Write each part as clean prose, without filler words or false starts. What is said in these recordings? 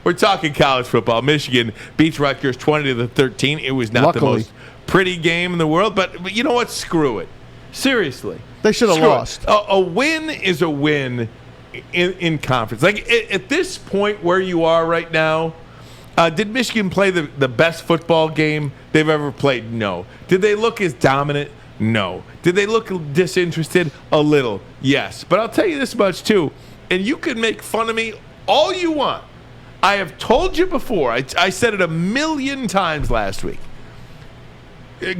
we're talking college football. Michigan beats Rutgers 20-13. It was not the most pretty game in the world, but you know what? Screw it. Seriously. They should have lost. A win is a win in conference. Like, at this point where you are right now, did Michigan play the best football game they've ever played? No. Did they look as dominant? No. Did they look disinterested? A little. Yes. But I'll tell you this much, too, and you can make fun of me all you want. I have told you before, I said it a million times last week.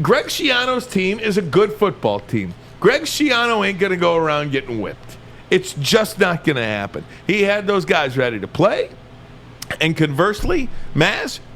Greg Schiano's team is a good football team. Greg Schiano ain't going to go around getting whipped. It's just not going to happen. He had those guys ready to play. And conversely,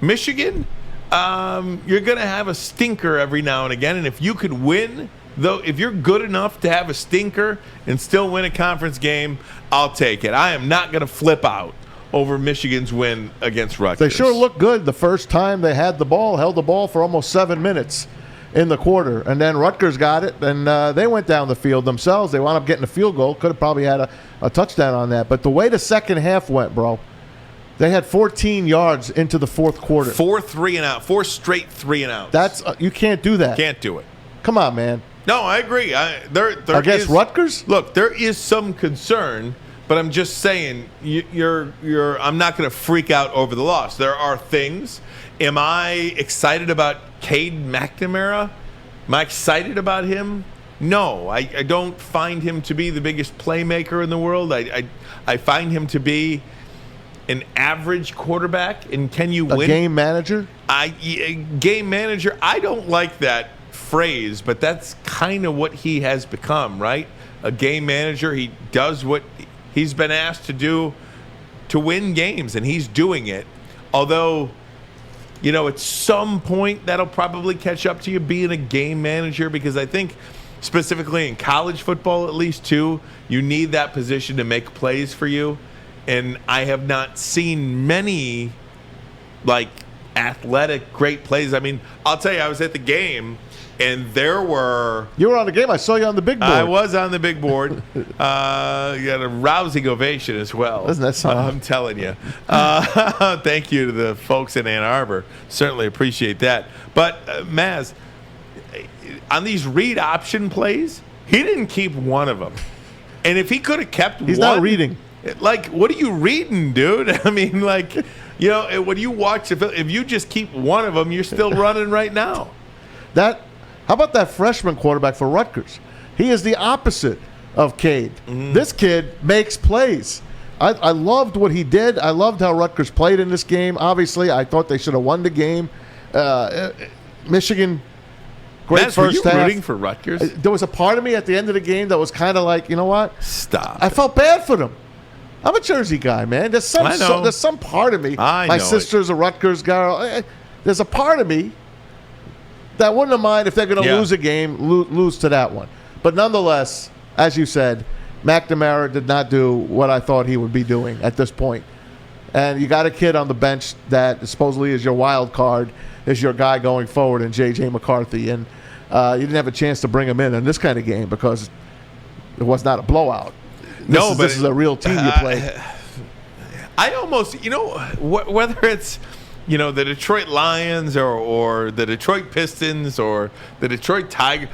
Michigan, you're going to have a stinker every now and again. And if you could win, though, if you're good enough to have a stinker and still win a conference game, I'll take it. I am not going to flip out over Michigan's win against Rutgers. They sure looked good the first time they had the ball, held the ball for almost 7 minutes in the quarter. And then Rutgers got it, and they went down the field themselves. They wound up getting a field goal. Could have probably had a touchdown on that. But the way the second half went, bro, they had 14 yards into the fourth quarter. 4 straight 3-and-outs. That's you can't do that. Can't do it. Come on, man. No, I agree. There Against Rutgers? Look, there is some concern, but I'm just saying I'm not going to freak out over the loss. There are things. Am I excited about Cade McNamara? Am I excited about him? No, I don't find him to be the biggest playmaker in the world. I find him to be an average quarterback. And can you win? A game manager? Game manager. I don't like that phrase, but that's kind of what he has become, right? A game manager. He does what he's been asked to do to win games, and he's doing it. Although, at some point that'll probably catch up to you being a game manager, because I think specifically in college football, at least, too, you need that position to make plays for you. And I have not seen many, athletic, great plays. I mean, I'll tell you, I was at the game, and there were... You were on the game. I saw you on the big board. I was on the big board. You got a rousing ovation as well. Doesn't that sound... I'm telling you. Thank you to the folks in Ann Arbor. Certainly appreciate that. But, Maz, on these read option plays, he didn't keep one of them. And if he could have kept He's not reading. What are you reading, dude? I mean, when you watch, if you just keep one of them, you're still running right now. How about that freshman quarterback for Rutgers? He is the opposite of Cade. Mm-hmm. This kid makes plays. I loved what he did. I loved how Rutgers played in this game. Obviously, I thought they should have won the game. Michigan, great Matt, first half. Were you rooting for Rutgers? There was a part of me at the end of the game that was kind of like, you know what? Stop. I felt bad for them. I'm a Jersey guy, man. There's some part of me. My sister's a Rutgers girl. There's a part of me that wouldn't have mind if they're going to lose a game, lose to that one. But nonetheless, as you said, McNamara did not do what I thought he would be doing at this point. And you got a kid on the bench that supposedly is your wild card, is your guy going forward in JJ McCarthy. And you didn't have a chance to bring him in this kind of game because it was not a blowout. This is a real team you play. I almost, whether it's, the Detroit Lions or the Detroit Pistons or the Detroit Tigers,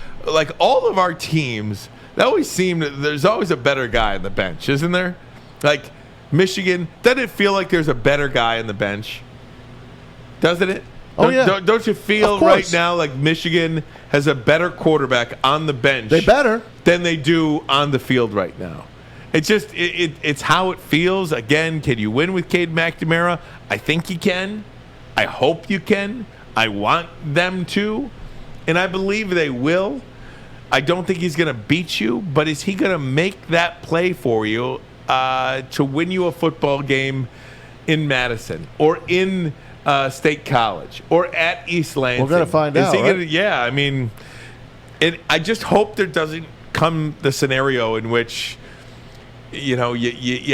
all of our teams, there's always a better guy on the bench, isn't there? Like Michigan, doesn't it feel like there's a better guy on the bench? Doesn't it? Oh, yeah. Don't you feel right now like Michigan has a better quarterback on the bench than they do on the field right now? It's just it's how it feels. Again, can you win with Cade McNamara? I think you can. I hope you can. I want them to. And I believe they will. I don't think he's going to beat you, but is he going to make that play for you to win you a football game in Madison or in State College or at East Lansing? We're going to find out. Right? Yeah, I mean, I just hope there doesn't come the scenario in which you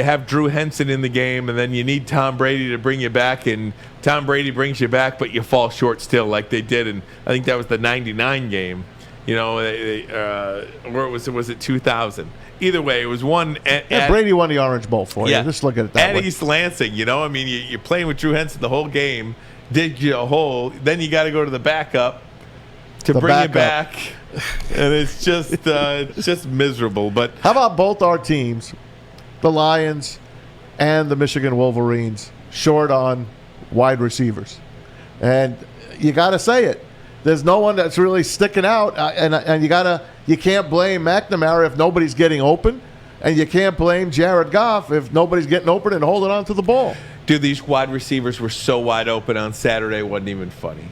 have Drew Henson in the game, and then you need Tom Brady to bring you back, and Tom Brady brings you back, but you fall short still like they did, and I think that was the 99 game. Or was it 2000? Either way, it was one. Brady won the Orange Bowl for you. Just look at it that way. At East Lansing, you're playing with Drew Henson the whole game. Dig you a hole. Then you got to go to the backup to bring it back, and it's just miserable. But how about both our teams, the Lions and the Michigan Wolverines, short on wide receivers? And you got to say it. There's no one that's really sticking out, and you can't blame McNamara if nobody's getting open, and you can't blame Jared Goff if nobody's getting open and holding on to the ball. Dude, these wide receivers were so wide open on Saturday, it wasn't even funny.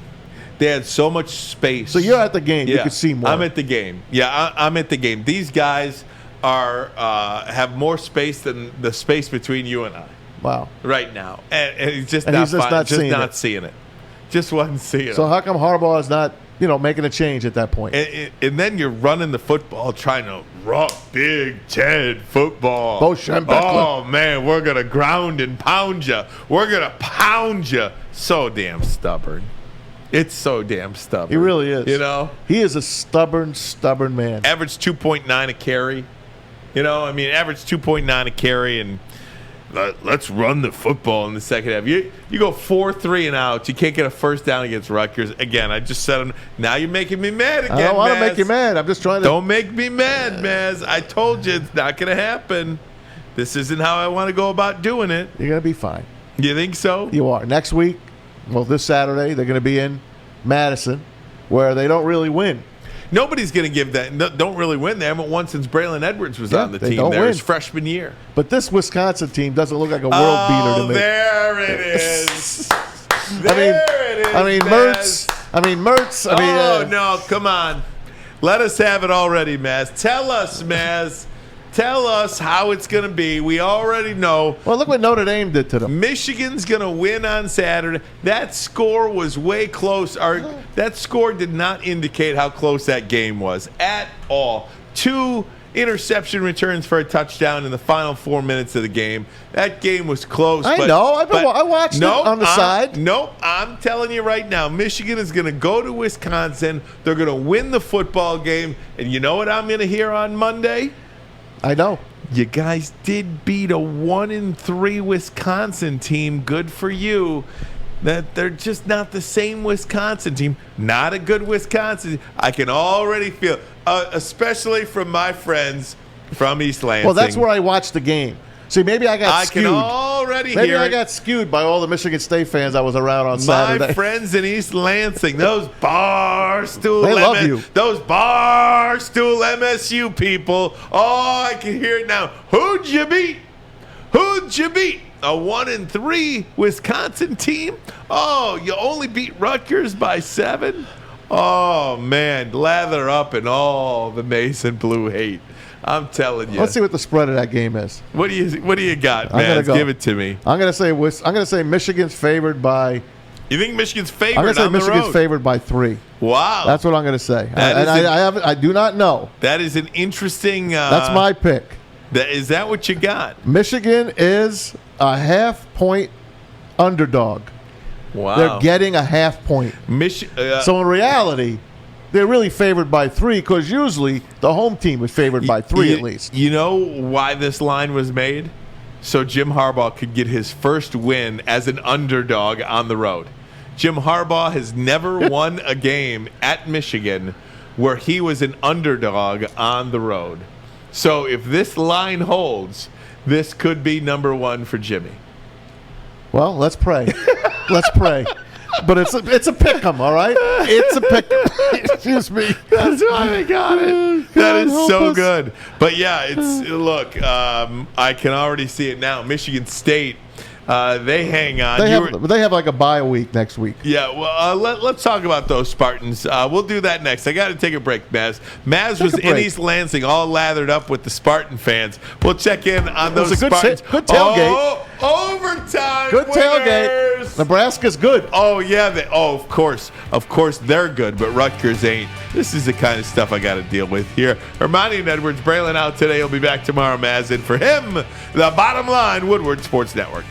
They had so much space. So you're at the game. Yeah. You could see more. I'm at the game. Yeah, I'm at the game. These guys have more space than the space between you and I. Wow. Right now, and he's just not seeing it. Just wasn't seeing it. So how come Harbaugh is not, making a change at that point? And then you're running the football, trying to rock Big Ten football. Oh, man, we're going to ground and pound you. We're going to pound you. So damn stubborn. It's so damn stubborn. He really is. He is a stubborn man. Average 2.9 a carry. Average 2.9 a carry, and let's run the football in the second half. You go 4-3 and out. You can't get a first down against Rutgers. Again, I just said, now you're making me mad again, I don't want to make you mad. I'm just trying to. Don't make me mad, Maz. I told you it's not going to happen. This isn't how I want to go about doing it. You're going to be fine. You think so? You are. Next week, this Saturday, they're going to be in Madison, where they don't really win. Nobody's going to give that. Don't really win. They haven't won since Braylon Edwards was on the team there his freshman year. But this Wisconsin team doesn't look like a world beater to me. There it is. Mertz. No, come on. Let us have it already, Maz. Tell us, Maz. Tell us how it's going to be. We already know. Well, look what Notre Dame did to them. Michigan's going to win on Saturday. That score was way close. That score did not indicate how close that game was at all. 2 interception returns for a touchdown in the final 4 minutes of the game. That game was close. I watched it on the side. Nope. I'm telling you right now, Michigan is going to go to Wisconsin. They're going to win the football game. And you know what I'm going to hear on Monday? I know. You guys did beat a 1-3 Wisconsin team. Good for you. That they're just not the same Wisconsin team. Not a good Wisconsin. I can already feel, especially from my friends from East Lansing. Well, that's where I watched the game. See, maybe I got skewed. I can already hear I got skewed by all the Michigan State fans I was around on Saturday. My friends in East Lansing, those Barstool MSU people. Oh, I can hear it now. Who'd you beat? A 1-3 Wisconsin team? Oh, you only beat Rutgers by 7? Oh, man, lather up in all the Mason Blue hate. I'm telling you. Let's see what the spread of that game is. What do you got, man? Give it to me. I'm gonna say Michigan's favored by. You think Michigan's favored? I'm gonna say on the Michigan's road? Favored by 3. Wow. That's what I'm gonna say. I do not know. That is an interesting. That's my pick. Is that what you got? Michigan is a half-point underdog. Wow. They're getting a half point. So in reality, they're really favored by 3 because usually the home team is favored by 3 at least. You know why this line was made? So Jim Harbaugh could get his first win as an underdog on the road. Jim Harbaugh has never won a game at Michigan where he was an underdog on the road. So if this line holds, this could be number 1 for Jimmy. Well, let's pray. Let's pray. But it's a pick-em, all right? It's a pick-em. Excuse me. That's why they got it. That is so good. But, yeah, look, I can already see it now. Michigan State, they hang on. They have like a bye week next week. Yeah, well, let's talk about those Spartans. We'll do that next. I got to take a break, Maz. Maz was in East Lansing all lathered up with the Spartan fans. We'll check in on those Spartans. Good tailgate. Overtime. Good tailgate. Nebraska's good. Oh, yeah. Of course. Of course, they're good, but Rutgers ain't. This is the kind of stuff I got to deal with here. Ermanni and Edwards, Braylon out today. He'll be back tomorrow, Maz. And for him, the bottom line, Woodward Sports Network.